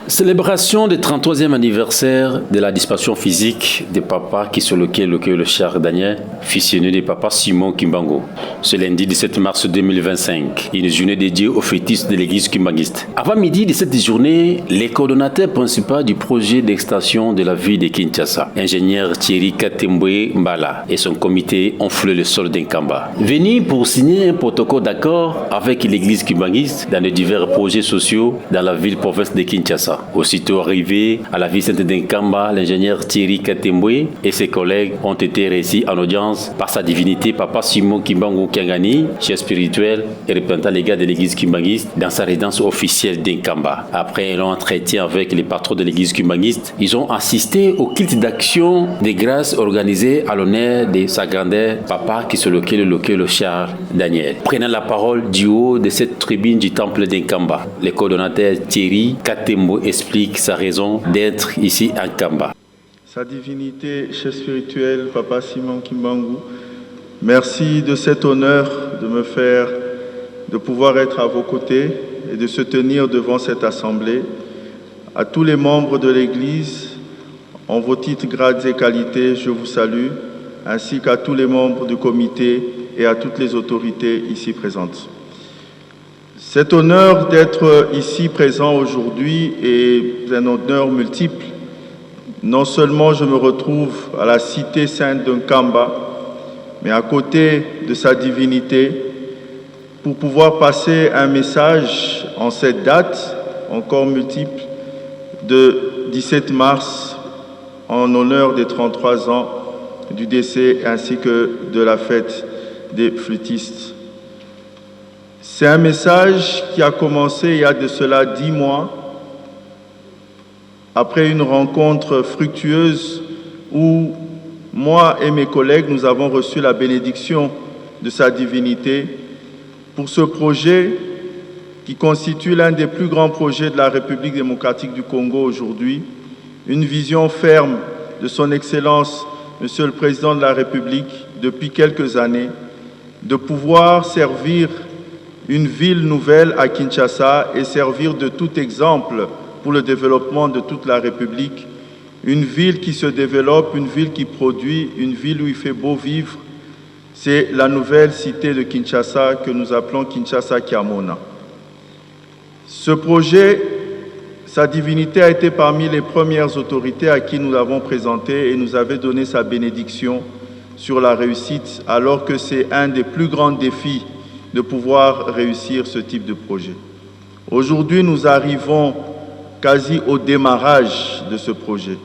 Célébration du 33e anniversaire de la disparition physique de Papa Kisoloke le Cher Daniel, fils aîné de Papa Simon Kimbangu. Ce lundi 17 mars 2025, une journée dédiée aux fétiches de l'église kimbanguiste. Avant midi de cette journée, le coordonnateur principal du projet d'extension de la ville de Kinshasa, ingénieur Thierry Katembwe Mbala, et son comité ont foulé le sol d'Nkamba. Venus pour signer un protocole d'accord avec l'église kimbanguiste dans de divers projets sociaux dans la ville-province de Kinshasa. Aussitôt arrivé à la ville sainte d'Nkamba, l'ingénieur Thierry Katembwe et ses collègues ont été reçus en audience par sa divinité Papa Simon Kimbangu Kiangani, chef spirituel et représentant légal de l'église kimbanguiste dans sa résidence officielle d'Nkamba. Après un long entretien avec les patrons de l'église kimbanguiste, ils ont assisté au culte d'action des grâces organisé à l'honneur de sa grandeur Papa Kisoloke le Cher Daniel. Prenant la parole du haut de cette tribune du temple d'Nkamba, le coordonnateur Thierry Katembwe explique sa raison d'être ici à Nkamba. Sa divinité, chef spirituel, Papa Simon Kimbangu, merci de cet honneur de pouvoir être à vos côtés et de se tenir devant cette assemblée. À tous les membres de l'Église, en vos titres, grades et qualités, je vous salue, ainsi qu'à tous les membres du comité et à toutes les autorités ici présentes. Cet honneur d'être ici présent aujourd'hui est un honneur multiple. Non seulement je me retrouve à la cité sainte d'Nkamba, mais à côté de sa divinité, pour pouvoir passer un message en cette date, encore multiple, de 17 mars, en honneur des 33 ans du décès ainsi que de la fête des flûtistes. C'est un message qui a commencé il y a de cela 10 mois, après une rencontre fructueuse où moi et mes collègues, nous avons reçu la bénédiction de sa divinité pour ce projet qui constitue l'un des plus grands projets de la République démocratique du Congo aujourd'hui, une vision ferme de son Excellence, Monsieur le Président de la République, depuis quelques années, de pouvoir servir une ville nouvelle à Kinshasa et servir de tout exemple pour le développement de toute la République. Une ville qui se développe, une ville qui produit, une ville où il fait beau vivre. C'est la nouvelle cité de Kinshasa que nous appelons Kinshasa Kiamona. Ce projet, sa divinité a été parmi les premières autorités à qui nous l'avons présenté et nous avait donné sa bénédiction sur la réussite, alors que c'est un des plus grands défis de pouvoir réussir ce type de projet. Aujourd'hui, nous arrivons quasi au démarrage de ce projet.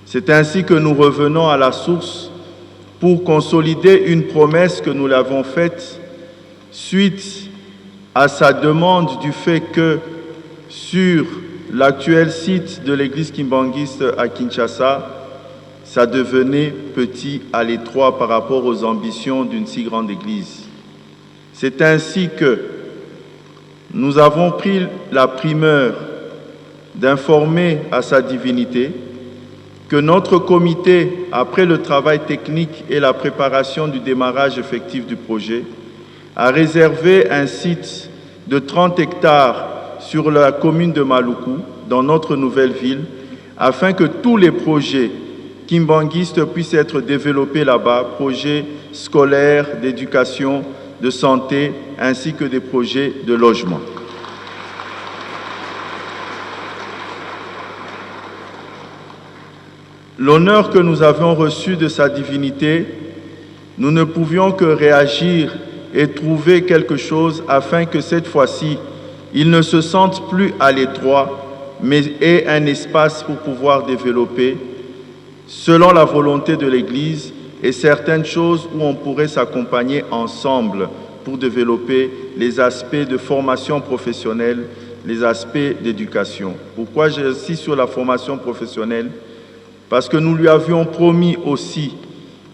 C'est ainsi que nous revenons à la source pour consolider une promesse que nous l'avons faite suite à sa demande du fait que sur l'actuel site de l'église kimbanguiste à Kinshasa, ça devenait petit à l'étroit par rapport aux ambitions d'une si grande église. C'est ainsi que nous avons pris la primeur d'informer à sa divinité que notre comité, après le travail technique et la préparation du démarrage effectif du projet, a réservé un site de 30 hectares sur la commune de Maluku, dans notre nouvelle ville, afin que tous les projets kimbanguistes puissent être développés là-bas, projets scolaires, d'éducation, de santé, ainsi que des projets de logement. L'honneur que nous avions reçu de sa divinité, nous ne pouvions que réagir et trouver quelque chose afin que cette fois-ci, il ne se sente plus à l'étroit, mais ait un espace pour pouvoir développer, selon la volonté de l'Église, et certaines choses où on pourrait s'accompagner ensemble pour développer les aspects de formation professionnelle, les aspects d'éducation. Pourquoi j'insiste sur la formation professionnelle? Parce que nous lui avions promis aussi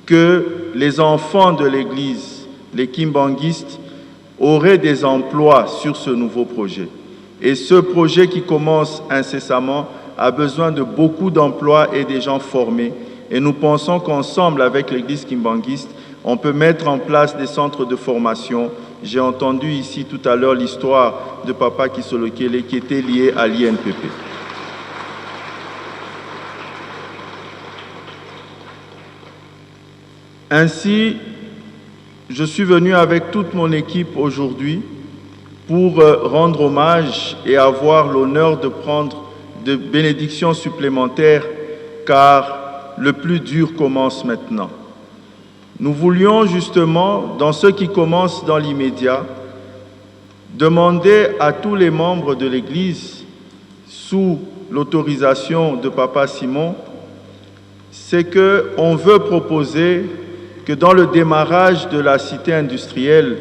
que les enfants de l'Église, les kimbanguistes, auraient des emplois sur ce nouveau projet. Et ce projet qui commence incessamment a besoin de beaucoup d'emplois et des gens formés. Et nous pensons qu'ensemble, avec l'Église kimbanguiste, on peut mettre en place des centres de formation. J'ai entendu ici tout à l'heure l'histoire de Papa Kisoloke qui était lié à l'INPP. Ainsi, je suis venu avec toute mon équipe aujourd'hui pour rendre hommage et avoir l'honneur de prendre de bénédictions supplémentaires, car le plus dur commence maintenant. Nous voulions justement, dans ce qui commence dans l'immédiat, demander à tous les membres de l'Église, sous l'autorisation de Papa Simon, c'est qu'on veut proposer que dans le démarrage de la cité industrielle,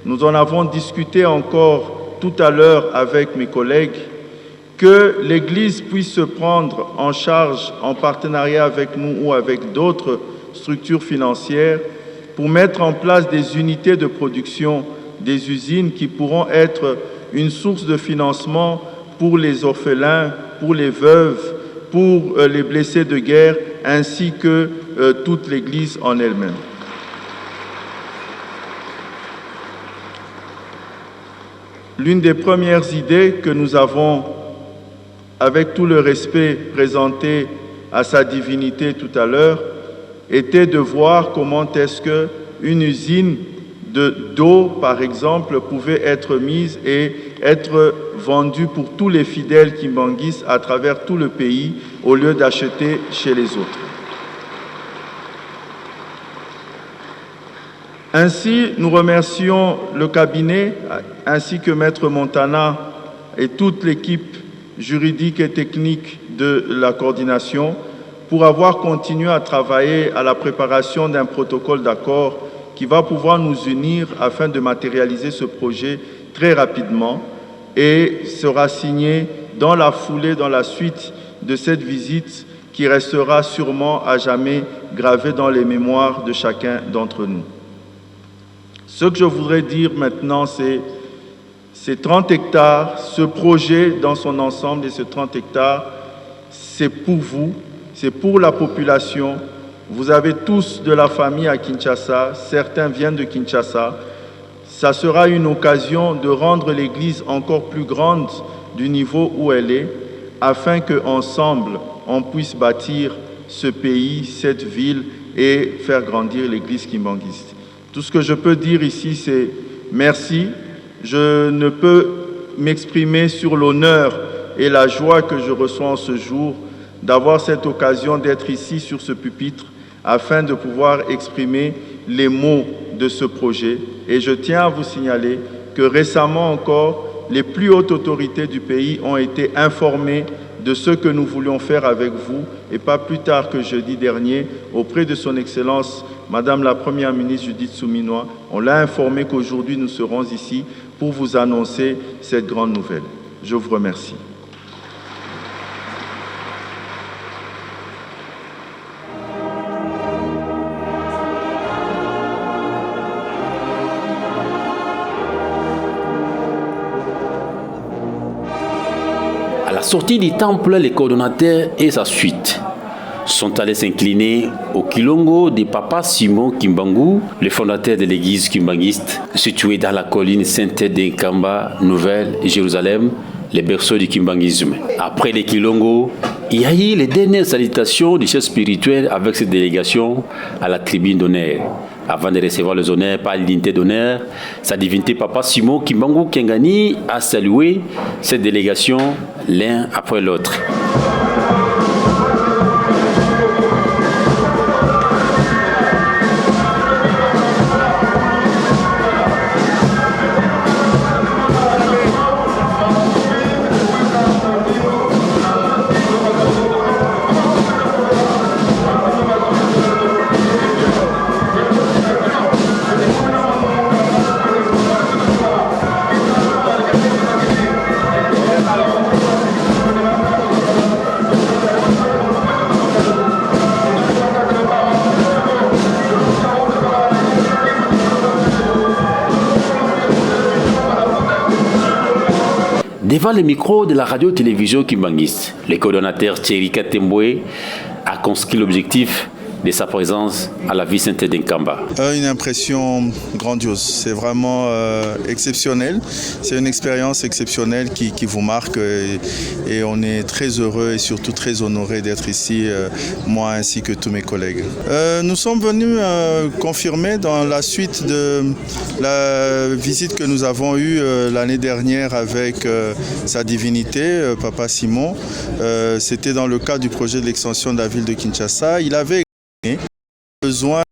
nous en avons discuté encore tout à l'heure avec mes collègues, que l'Église puisse se prendre en charge en partenariat avec nous ou avec d'autres structures financières pour mettre en place des unités de production, des usines qui pourront être une source de financement pour les orphelins, pour les veuves, pour les blessés de guerre, ainsi que toute l'Église en elle-même. L'une des premières idées que nous avons, avec tout le respect présenté à sa divinité tout à l'heure, était de voir comment est-ce qu'une usine d'eau, par exemple, pouvait être mise et être vendue pour tous les fidèles kimbanguistes à travers tout le pays, au lieu d'acheter chez les autres. Ainsi, nous remercions le cabinet, ainsi que Maître Montana et toute l'équipe juridique et technique de la coordination, pour avoir continué à travailler à la préparation d'un protocole d'accord qui va pouvoir nous unir afin de matérialiser ce projet très rapidement et sera signé dans la foulée, dans la suite de cette visite qui restera sûrement à jamais gravée dans les mémoires de chacun d'entre nous. Ce que je voudrais dire maintenant, c'est ces 30 hectares, ce projet dans son ensemble et ces 30 hectares, c'est pour vous, c'est pour la population. Vous avez tous de la famille à Kinshasa, certains viennent de Kinshasa. Ça sera une occasion de rendre l'Église encore plus grande du niveau où elle est, afin qu'ensemble, on puisse bâtir ce pays, cette ville et faire grandir l'Église kimbanguiste. Tout ce que je peux dire ici, c'est merci. Je ne peux m'exprimer sur l'honneur et la joie que je reçois en ce jour d'avoir cette occasion d'être ici sur ce pupitre afin de pouvoir exprimer les mots de ce projet. Et je tiens à vous signaler que récemment encore, les plus hautes autorités du pays ont été informées de ce que nous voulions faire avec vous, et pas plus tard que jeudi dernier, auprès de son Excellence, Madame la Première ministre Judith Souminois, on l'a informé qu'aujourd'hui nous serons ici pour vous annoncer cette grande nouvelle. Je vous remercie. À la sortie du temple, les coordonnateurs et sa suite sont allés s'incliner au Kilongo de Papa Simon Kimbangu, le fondateur de l'église kimbanguiste, située dans la colline Sainte d'Inkamba, Nouvelle-Jérusalem, les berceaux du kimbanguisme. Après les Kilongo, il y a eu les dernières salutations du chef spirituel avec cette délégation à la tribune d'honneur. Avant de recevoir les honneurs par l'unité d'honneur, sa divinité Papa Simon Kimbangu Kengani a salué cette délégation l'un après l'autre. Devant le micro de la radio-télévision kimbanguiste, le coordonnateur Thierry Katemboué a conscrit l'objectif de sa présence à la vie sainte d'Inkamba. Une impression grandiose, c'est vraiment exceptionnel. C'est une expérience exceptionnelle qui vous marque et on est très heureux et surtout très honoré d'être ici, moi ainsi que tous mes collègues. Nous sommes venus confirmer dans la suite de la visite que nous avons eue l'année dernière avec sa divinité, Papa Simon. C'était dans le cadre du projet de l'extension de la ville de Kinshasa. Il avait besoin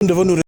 Nous devons nous